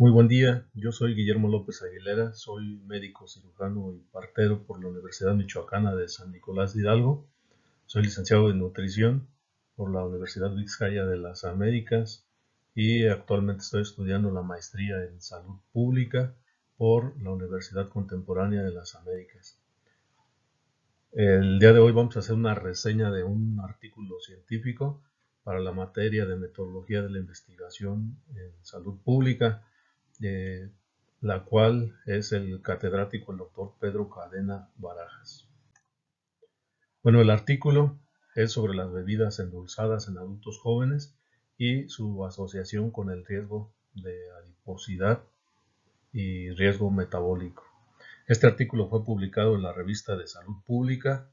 Muy buen día, yo soy Guillermo López Aguilera, soy médico cirujano y partero por la Universidad Michoacana de San Nicolás de Hidalgo, soy licenciado en nutrición por la Universidad Vizcaya de las Américas y actualmente estoy estudiando la maestría en salud pública por la Universidad Contemporánea de las Américas. El día de hoy vamos a hacer una reseña de un artículo científico para la materia de metodología de la investigación en salud pública, eh, la cual es el catedrático el doctor Pedro Cadena Barajas. Bueno, el artículo es sobre las bebidas endulzadas en adultos jóvenes y su asociación con el riesgo de adiposidad y riesgo metabólico. Este artículo fue publicado en la revista de Salud Pública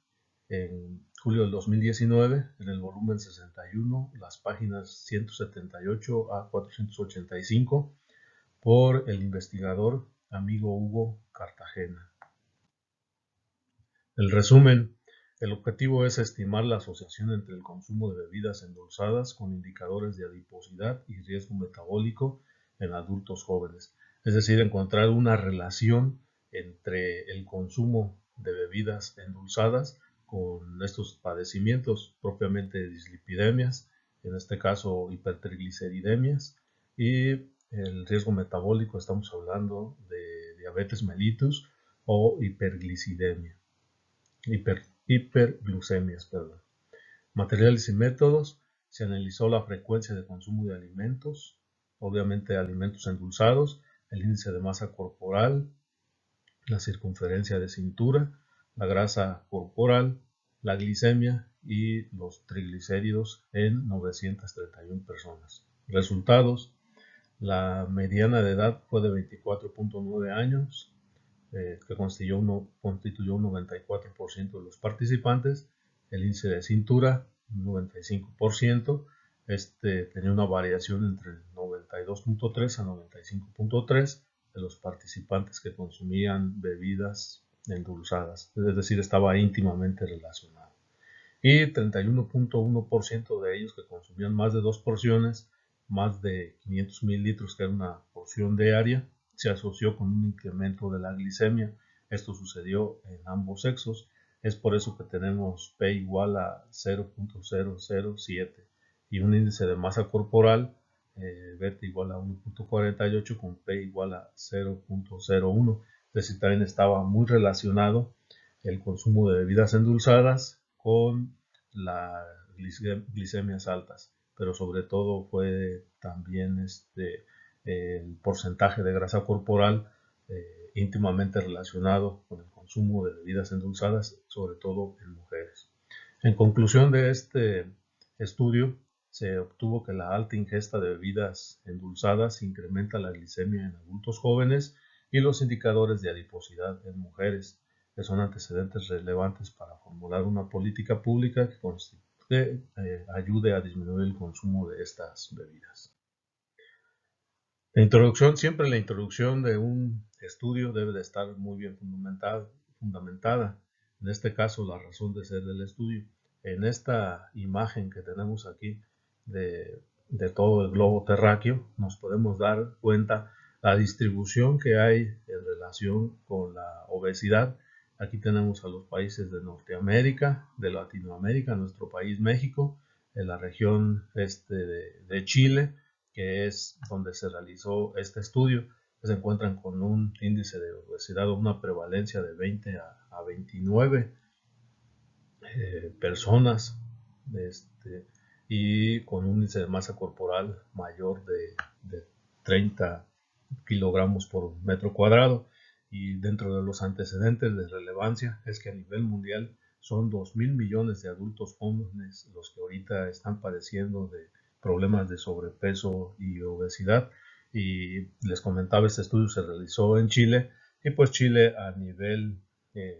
en julio del 2019, en el volumen 61, las páginas 178 a 485, por el investigador amigo Hugo Cartagena. El resumen: el objetivo es estimar la asociación entre el consumo de bebidas endulzadas con indicadores de adiposidad y riesgo metabólico en adultos jóvenes, es decir, encontrar una relación entre el consumo de bebidas endulzadas con estos padecimientos, propiamente dislipidemias, en este caso hipertrigliceridemias, y el riesgo metabólico, estamos hablando de diabetes mellitus o hiperglicidemia. Hiperglucemias. Materiales y métodos: se analizó la frecuencia de consumo de alimentos, obviamente alimentos endulzados, el índice de masa corporal, la circunferencia de cintura, la grasa corporal, la glicemia y los triglicéridos en 931 personas. Resultados: la mediana de edad fue de 24.9 años, que constituyó un 94% de los participantes. El índice de cintura, un 95%. Tenía una variación entre 92.3 a 95.3 de los participantes que consumían bebidas endulzadas, es decir, estaba íntimamente relacionado. Y 31.1% de ellos que consumían más de dos porciones, más de 500 mililitros, que era una porción diaria, se asoció con un incremento de la glicemia. Esto sucedió en ambos sexos. Es por eso que tenemos P igual a 0.007 y un índice de masa corporal, beta igual a 1.48, con P igual a 0.01. Es decir, también estaba muy relacionado el consumo de bebidas endulzadas con las glicemias altas, pero sobre todo fue también el porcentaje de grasa corporal, íntimamente relacionado con el consumo de bebidas endulzadas, sobre todo en mujeres. En conclusión de este estudio, se obtuvo que la alta ingesta de bebidas endulzadas incrementa la glicemia en adultos jóvenes y los indicadores de adiposidad en mujeres, que son antecedentes relevantes para formular una política pública que ayude a disminuir el consumo de estas bebidas. Siempre la introducción de un estudio debe de estar muy bien fundamentada. En este caso, la razón de ser del estudio. En esta imagen que tenemos aquí de todo el globo terráqueo, nos podemos dar cuenta la distribución que hay en relación con la obesidad. Aquí tenemos a los países de Norteamérica, de Latinoamérica, nuestro país México, en la región de Chile, que es donde se realizó este estudio, que se encuentran con un índice de obesidad o una prevalencia de 20 a 29 personas, y con un índice de masa corporal mayor de 30 kilogramos por metro cuadrado. Y dentro de los antecedentes de relevancia es que a nivel mundial son 2.000 millones de adultos jóvenes los que ahorita están padeciendo de problemas de sobrepeso y obesidad. Y les comentaba, este estudio se realizó en Chile, y pues Chile a nivel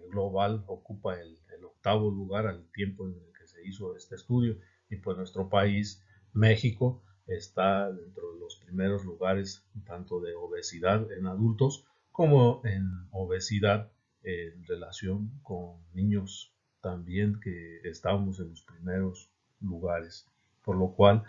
global ocupa el octavo lugar al tiempo en el que se hizo este estudio, y pues nuestro país, México, está dentro de los primeros lugares tanto de obesidad en adultos como en obesidad en relación con niños, también, que estábamos en los primeros lugares, por lo cual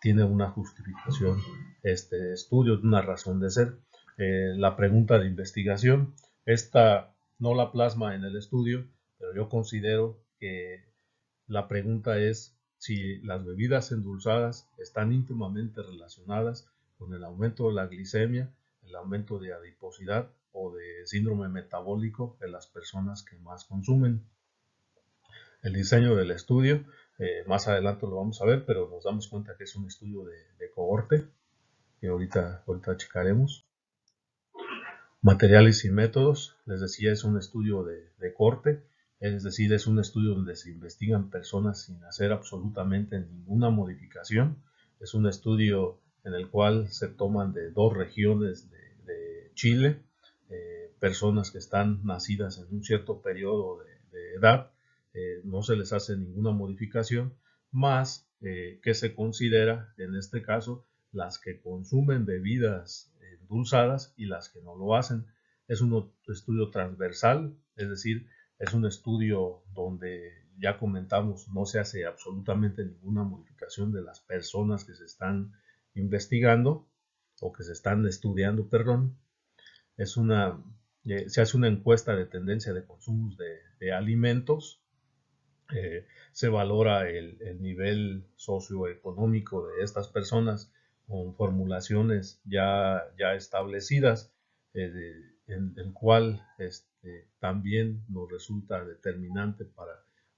tiene una justificación este estudio, una razón de ser. La pregunta de investigación, esta no la plasma en el estudio, pero yo considero que la pregunta es si las bebidas endulzadas están íntimamente relacionadas con el aumento de la glicemia, el aumento de adiposidad o de síndrome metabólico de las personas que más consumen. El diseño del estudio, más adelante lo vamos a ver, pero nos damos cuenta que es un estudio de cohorte, que ahorita checaremos. Materiales y métodos, les decía, es un estudio de cohorte, es decir, es un estudio donde se investigan personas sin hacer absolutamente ninguna modificación. Es un estudio en el cual se toman de 2 regiones de Chile, personas que están nacidas en un cierto periodo de edad, no se les hace ninguna modificación, más que se considera en este caso las que consumen bebidas endulzadas y las que no lo hacen. Es un estudio transversal, es decir, es un estudio donde ya comentamos, no se hace absolutamente ninguna modificación de las personas que se están investigando o que se están estudiando, perdón. Se hace una encuesta de tendencia de consumos de alimentos. Se valora el nivel socioeconómico de estas personas con formulaciones ya establecidas, en el cual también nos resulta determinante para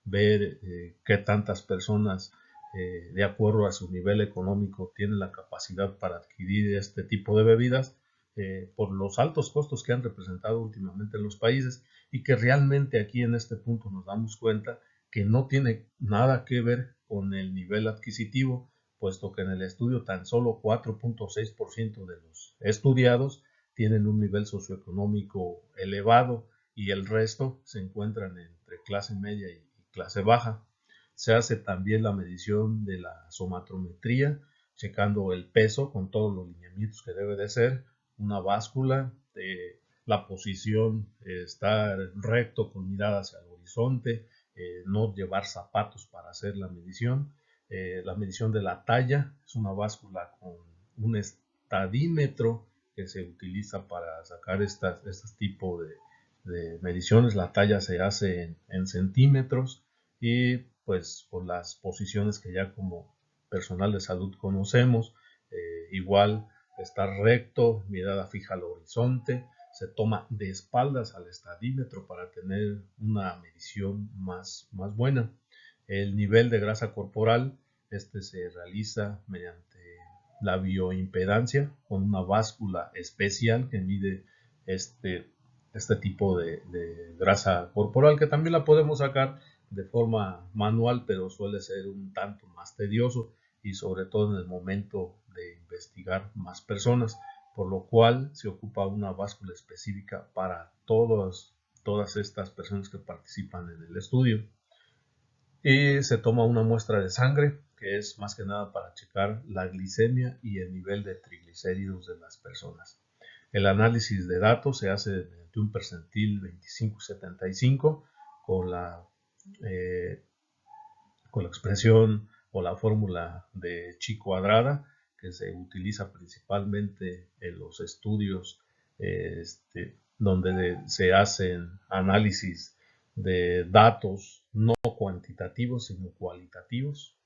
ver qué tantas personas, de acuerdo a su nivel económico, tienen la capacidad para adquirir este tipo de bebidas, por los altos costos que han representado últimamente en los países, y que realmente aquí en este punto nos damos cuenta que no tiene nada que ver con el nivel adquisitivo, puesto que en el estudio tan solo 4.6% de los estudiados tienen un nivel socioeconómico elevado y el resto se encuentran entre clase media y clase baja. Se hace también la medición de la somatrometría, checando el peso con todos los lineamientos que debe de ser, una báscula, la posición, estar recto con mirada hacia el horizonte, no llevar zapatos para hacer la medición de la talla, es una báscula con un estadímetro que se utiliza para sacar este tipo de mediciones. La talla se hace en centímetros y pues con las posiciones que ya como personal de salud conocemos, igual estar recto, mirada fija al horizonte, se toma de espaldas al estadímetro para tener una medición más buena. El nivel de grasa corporal, se realiza mediante la bioimpedancia con una báscula especial que mide este tipo de grasa corporal, que también la podemos sacar de forma manual, pero suele ser un tanto más tedioso y sobre todo en el momento de investigar más personas, por lo cual se ocupa una báscula específica para todas estas personas que participan en el estudio. Y se toma una muestra de sangre, que es más que nada para checar la glicemia y el nivel de triglicéridos de las personas. El análisis de datos se hace mediante un percentil 25-75 con la expresión o la fórmula de chi cuadrada, que se utiliza principalmente en los estudios donde se hacen análisis de datos no cuantitativos sino cualitativos.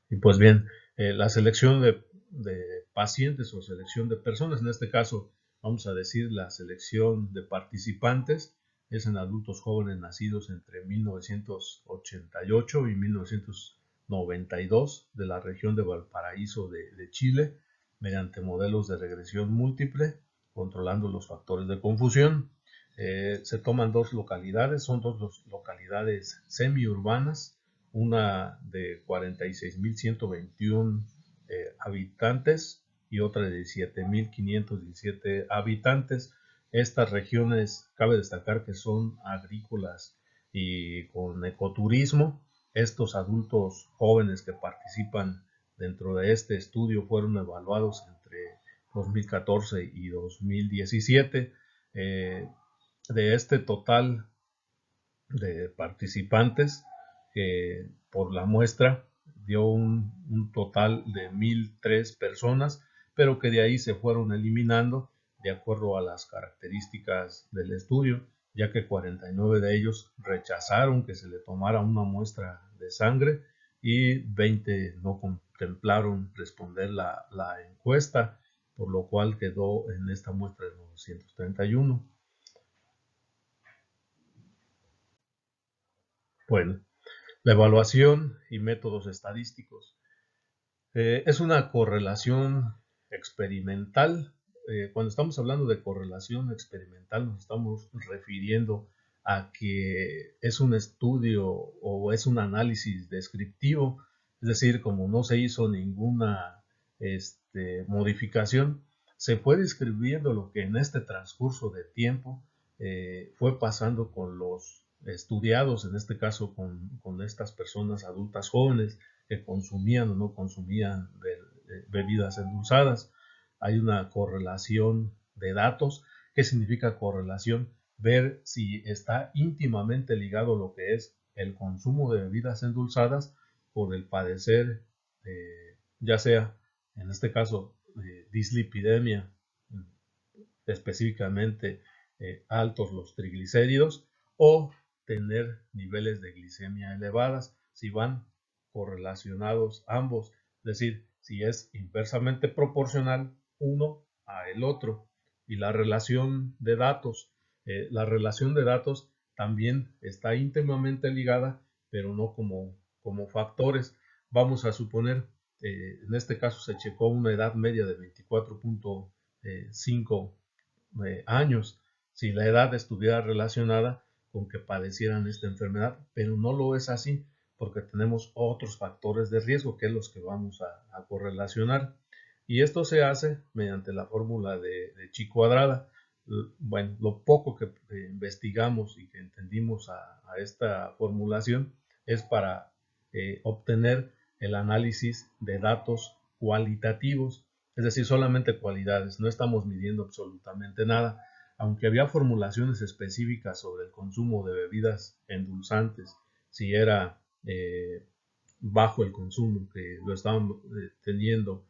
Y pues bien, la selección de pacientes o selección de personas, en este caso vamos a decir la selección de participantes, es en adultos jóvenes nacidos entre 1988 y 1992 de la región de Valparaíso de Chile, mediante modelos de regresión múltiple, controlando los factores de confusión. Se toman 2 localidades, son 2 localidades semiurbanas, una de 46.121 habitantes y otra de 17.517 habitantes. Estas regiones, cabe destacar que son agrícolas y con ecoturismo. Estos adultos jóvenes que participan dentro de este estudio fueron evaluados entre 2014 y 2017. De este total de participantes, por la muestra dio un total de 1,003 personas, pero que de ahí se fueron eliminando de acuerdo a las características del estudio, ya que 49 de ellos rechazaron que se le tomara una muestra de sangre y 20 no contemplaron responder la encuesta, por lo cual quedó en esta muestra de 931. Bueno, la evaluación y métodos estadísticos. Es una correlación experimental. Cuando estamos hablando de correlación experimental nos estamos refiriendo a que es un estudio o es un análisis descriptivo, es decir, como no se hizo ninguna modificación, se fue describiendo lo que en este transcurso de tiempo fue pasando con los estudiados, en este caso con estas personas adultas jóvenes que consumían o no consumían bebidas endulzadas. Hay una correlación de datos. ¿Qué significa correlación? Ver si está íntimamente ligado lo que es el consumo de bebidas endulzadas con el padecer, ya sea en este caso dislipidemia, específicamente altos los triglicéridos, o tener niveles de glicemia elevadas, si van correlacionados ambos, es decir, si es inversamente proporcional uno a el otro. Y la relación de datos, también está íntimamente ligada, pero no como factores. Vamos a suponer, en este caso se checó una edad media de 24.5 años, si la edad estuviera relacionada con que padecieran esta enfermedad, pero no lo es así porque tenemos otros factores de riesgo que es los que vamos a correlacionar, y esto se hace mediante la fórmula de chi cuadrada. Bueno, lo poco que investigamos y que entendimos a esta formulación es para obtener el análisis de datos cualitativos, es decir, solamente cualidades, no estamos midiendo absolutamente nada, aunque había formulaciones específicas sobre el consumo de bebidas endulzantes, si era bajo el consumo, que lo estaban teniendo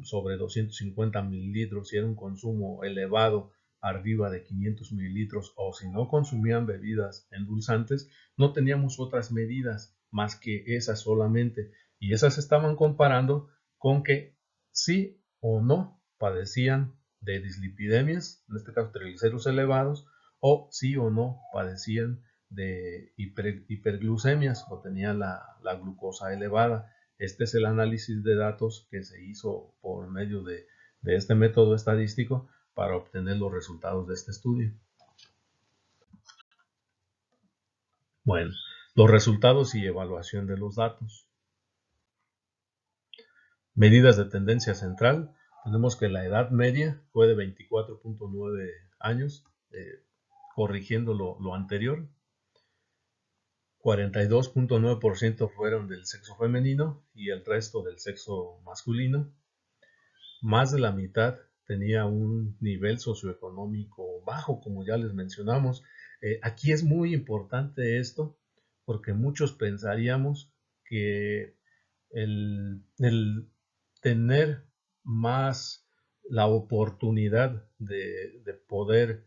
sobre 250 mililitros, si era un consumo elevado arriba de 500 mililitros, o si no consumían bebidas endulzantes, no teníamos otras medidas más que esas solamente, y esas estaban comparando con que sí o no padecían de dislipidemias, en este caso triglicéridos elevados, o sí o no padecían de hiperglucemias o tenían la glucosa elevada. Este es el análisis de datos que se hizo por medio de este método estadístico para obtener los resultados de este estudio. Bueno, los resultados y evaluación de los datos. Medidas de tendencia central. Tenemos que la edad media fue de 24.9 años, corrigiendo lo anterior. 42.9% fueron del sexo femenino y el resto del sexo masculino. Más de la mitad tenía un nivel socioeconómico bajo, como ya les mencionamos. Aquí es muy importante esto porque muchos pensaríamos que el tener más la oportunidad de poder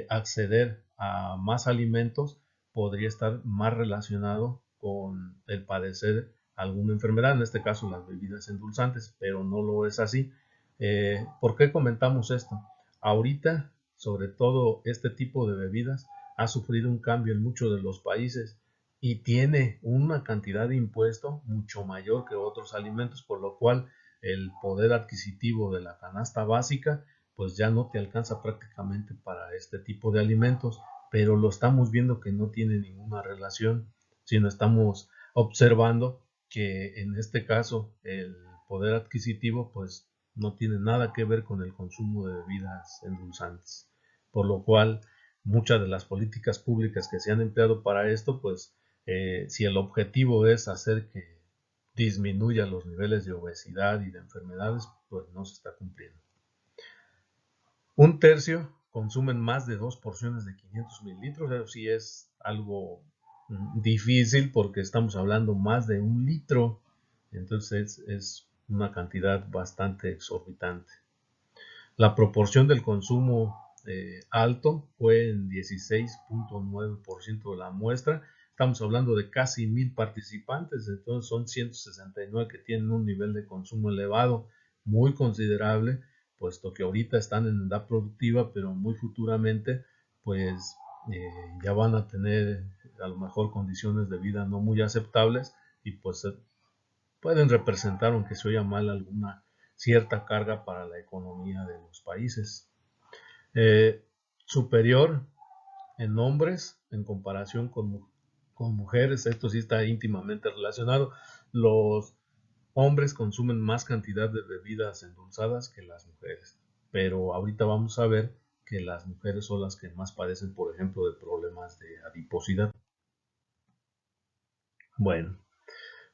acceder a más alimentos podría estar más relacionado con el padecer alguna enfermedad, en este caso las bebidas endulzantes, pero no lo es así. ¿Por qué comentamos esto? Ahorita, sobre todo este tipo de bebidas, ha sufrido un cambio en muchos de los países y tiene una cantidad de impuesto mucho mayor que otros alimentos, por lo cual el poder adquisitivo de la canasta básica pues ya no te alcanza prácticamente para este tipo de alimentos, pero lo estamos viendo que no tiene ninguna relación, sino estamos observando que en este caso el poder adquisitivo pues no tiene nada que ver con el consumo de bebidas endulzantes, por lo cual muchas de las políticas públicas que se han empleado para esto, pues si el objetivo es hacer que disminuya los niveles de obesidad y de enfermedades, pues no se está cumpliendo. Un tercio consumen más de 2 porciones de 500 mililitros, eso sí es algo difícil porque estamos hablando más de 1 litro Entonces es una cantidad bastante exorbitante. La proporción del consumo alto fue en 16.9% de la muestra. Estamos hablando de casi 1000 participantes, entonces son 169 que tienen un nivel de consumo elevado, muy considerable, puesto que ahorita están en edad productiva, pero muy futuramente pues ya van a tener a lo mejor condiciones de vida no muy aceptables y pues pueden representar, aunque se oiga mal, alguna cierta carga para la economía de los países. Superior en hombres en comparación con mujeres, esto sí está íntimamente relacionado. Los hombres consumen más cantidad de bebidas endulzadas que las mujeres, pero ahorita vamos a ver que las mujeres son las que más padecen, por ejemplo, de problemas de adiposidad. Bueno,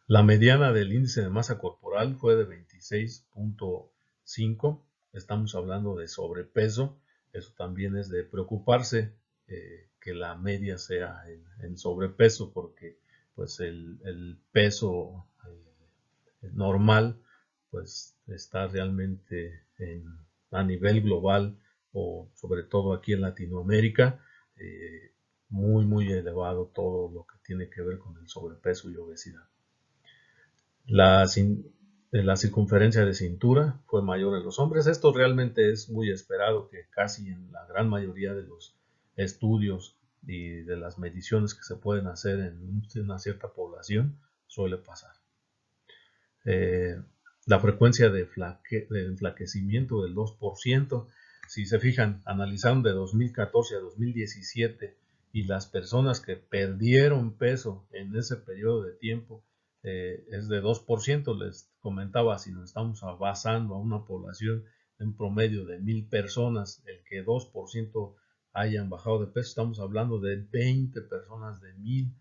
la mediana del índice de masa corporal fue de 26.5. Estamos hablando de sobrepeso. Eso también es de preocuparse, que la media sea en sobrepeso, porque pues el peso normal pues está realmente a nivel global, o sobre todo aquí en Latinoamérica, muy elevado todo lo que tiene que ver con el sobrepeso y obesidad. La, la circunferencia de cintura fue mayor en los hombres. Esto realmente es muy esperado, que casi en la gran mayoría de los estudios y de las mediciones que se pueden hacer en una cierta población suele pasar. La frecuencia de enflaquecimiento del 2%. Si se fijan, analizaron de 2014 a 2017 y las personas que perdieron peso en ese periodo de tiempo es de 2%. Les comentaba, si nos estamos basando a una población en promedio de 1000 personas, el que 2% hayan bajado de peso, estamos hablando de 20 personas de 1000.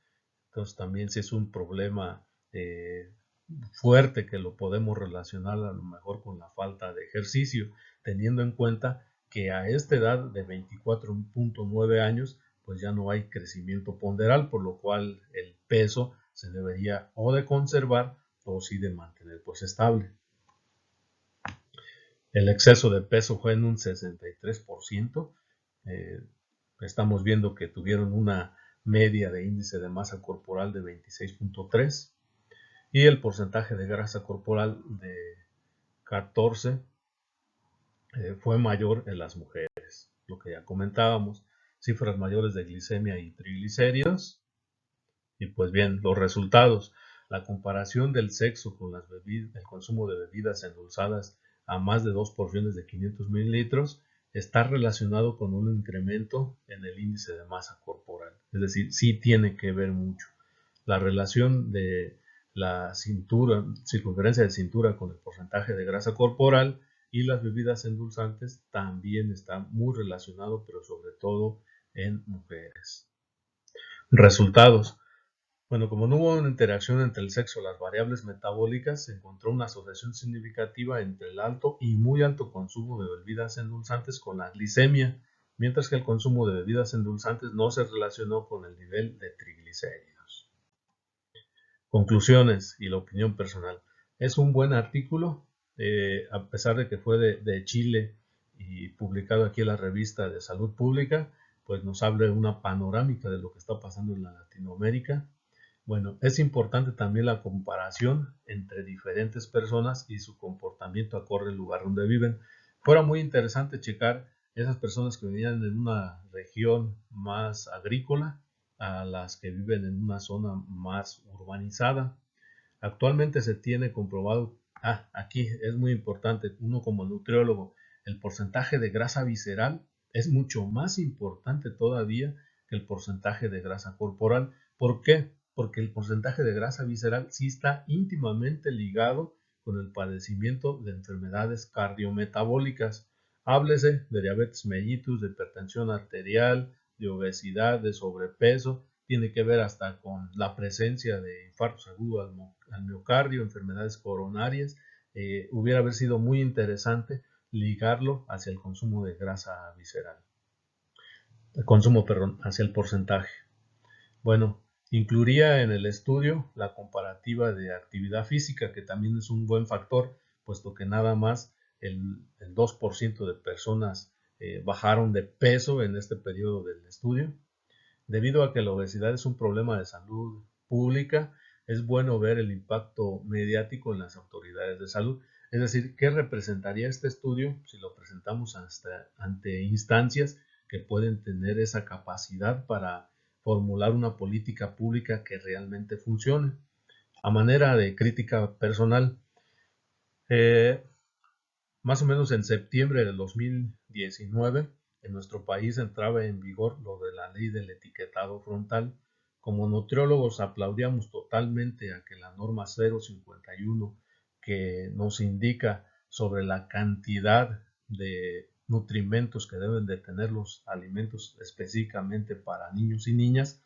Entonces también sí es un problema fuerte, que lo podemos relacionar a lo mejor con la falta de ejercicio, teniendo en cuenta que a esta edad de 24.9 años pues ya no hay crecimiento ponderal, por lo cual el peso se debería o de conservar o sí de mantener pues estable. El exceso de peso fue en un 63%. Estamos viendo que tuvieron una media de índice de masa corporal de 26.3 y el porcentaje de grasa corporal de 14 fue mayor en las mujeres. Lo que ya comentábamos, cifras mayores de glicemia y triglicéridos. Y pues bien, los resultados, la comparación del sexo con el consumo de bebidas endulzadas a más de 2 porciones de 500 mililitros está relacionado con un incremento en el índice de masa corporal. Es decir, sí tiene que ver mucho. La relación de la circunferencia de cintura con el porcentaje de grasa corporal y las bebidas endulzantes también está muy relacionado, pero sobre todo en mujeres. Resultados. Bueno, como no hubo una interacción entre el sexo y las variables metabólicas, se encontró una asociación significativa entre el alto y muy alto consumo de bebidas endulzantes con la glicemia, mientras que el consumo de bebidas endulzantes no se relacionó con el nivel de triglicéridos. Conclusiones y la opinión personal. Es un buen artículo, a pesar de que fue de Chile y publicado aquí en la revista de Salud Pública, pues nos habla una panorámica de lo que está pasando en Latinoamérica. Bueno, es importante también la comparación entre diferentes personas y su comportamiento acorde al lugar donde viven. Fuera muy interesante checar esas personas que vivían en una región más agrícola a las que viven en una zona más urbanizada. Actualmente se tiene comprobado, aquí es muy importante, uno como nutriólogo, el porcentaje de grasa visceral es mucho más importante todavía que el porcentaje de grasa corporal. ¿Por qué? Porque el porcentaje de grasa visceral sí está íntimamente ligado con el padecimiento de enfermedades cardiometabólicas. Háblese de diabetes mellitus, de hipertensión arterial, de obesidad, de sobrepeso, tiene que ver hasta con la presencia de infartos agudos al miocardio, enfermedades coronarias. Hubiera haber sido muy interesante ligarlo hacia el consumo de grasa visceral. El consumo, perdón, hacia el porcentaje. Bueno, Incluiría en el estudio la comparativa de actividad física, que también es un buen factor, puesto que nada más el 2% de personas bajaron de peso en este periodo del estudio. Debido a que la obesidad es un problema de salud pública, es bueno ver el impacto mediático en las autoridades de salud. Es decir, ¿qué representaría este estudio si lo presentamos ante instancias que pueden tener esa capacidad para formular una política pública que realmente funcione? A manera de crítica personal, eh, más o menos en septiembre del 2019, en nuestro país entraba en vigor lo de la ley del etiquetado frontal. Como nutriólogos aplaudíamos totalmente a que la norma 051, que nos indica sobre la cantidad de nutrimentos que deben de tener los alimentos específicamente para niños y niñas,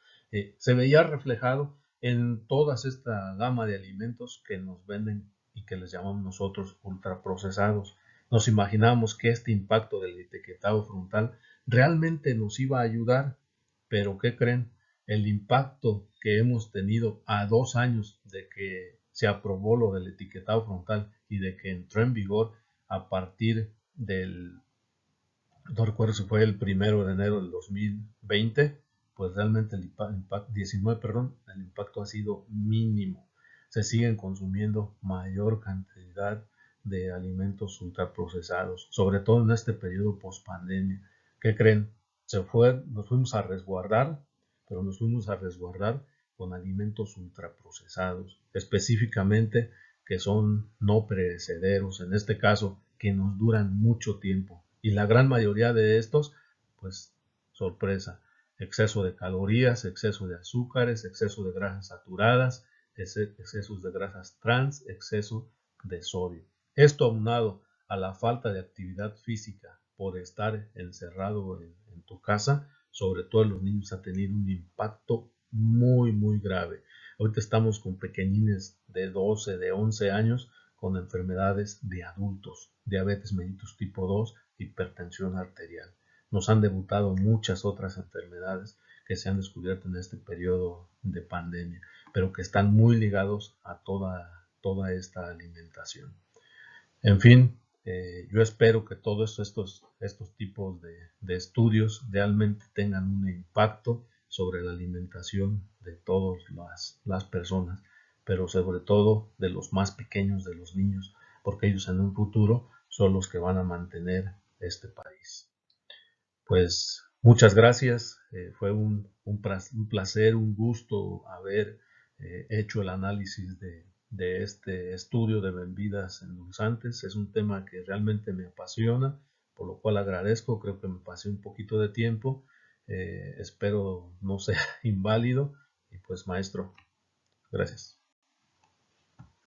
se veía reflejado en toda esta gama de alimentos que nos venden y que les llamamos nosotros ultraprocesados. Nos imaginamos que este impacto del etiquetado frontal realmente nos iba a ayudar, pero ¿qué creen? El impacto que hemos tenido a 2 años de que se aprobó lo del etiquetado frontal y de que entró en vigor a partir del, no recuerdo si fue el 1 de enero del 2020, pues realmente el impacto, 19, perdón, el impacto ha sido mínimo. Se siguen consumiendo mayor cantidad de alimentos ultraprocesados, sobre todo en este periodo post pandemia. ¿Qué creen? Nos fuimos a resguardar, pero nos fuimos a resguardar con alimentos ultraprocesados, específicamente que son no perecederos, en este caso, que nos duran mucho tiempo. Y la gran mayoría de estos, pues, sorpresa, exceso de calorías, exceso de azúcares, exceso de grasas saturadas, excesos de grasas trans, exceso de sodio. Esto aunado a la falta de actividad física por estar encerrado en tu casa, sobre todo en los niños, ha tenido un impacto muy, muy grave. Ahorita estamos con pequeñines de 12, de 11 años con enfermedades de adultos, diabetes mellitus tipo 2, hipertensión arterial. Nos han debutado muchas otras enfermedades que se han descubierto en este periodo de pandemia, pero que están muy ligados a toda esta alimentación. En fin, yo espero que todos estos tipos de estudios realmente tengan un impacto sobre la alimentación de todas las personas, pero sobre todo de los más pequeños, de los niños, porque ellos en un futuro son los que van a mantener este país. Pues muchas gracias, fue un placer, un gusto haber hecho el análisis de este estudio de bebidas endulzantes. Es un tema que realmente me apasiona, por lo cual agradezco, creo que me pasé un poquito de tiempo, espero no sea inválido y pues maestro, gracias.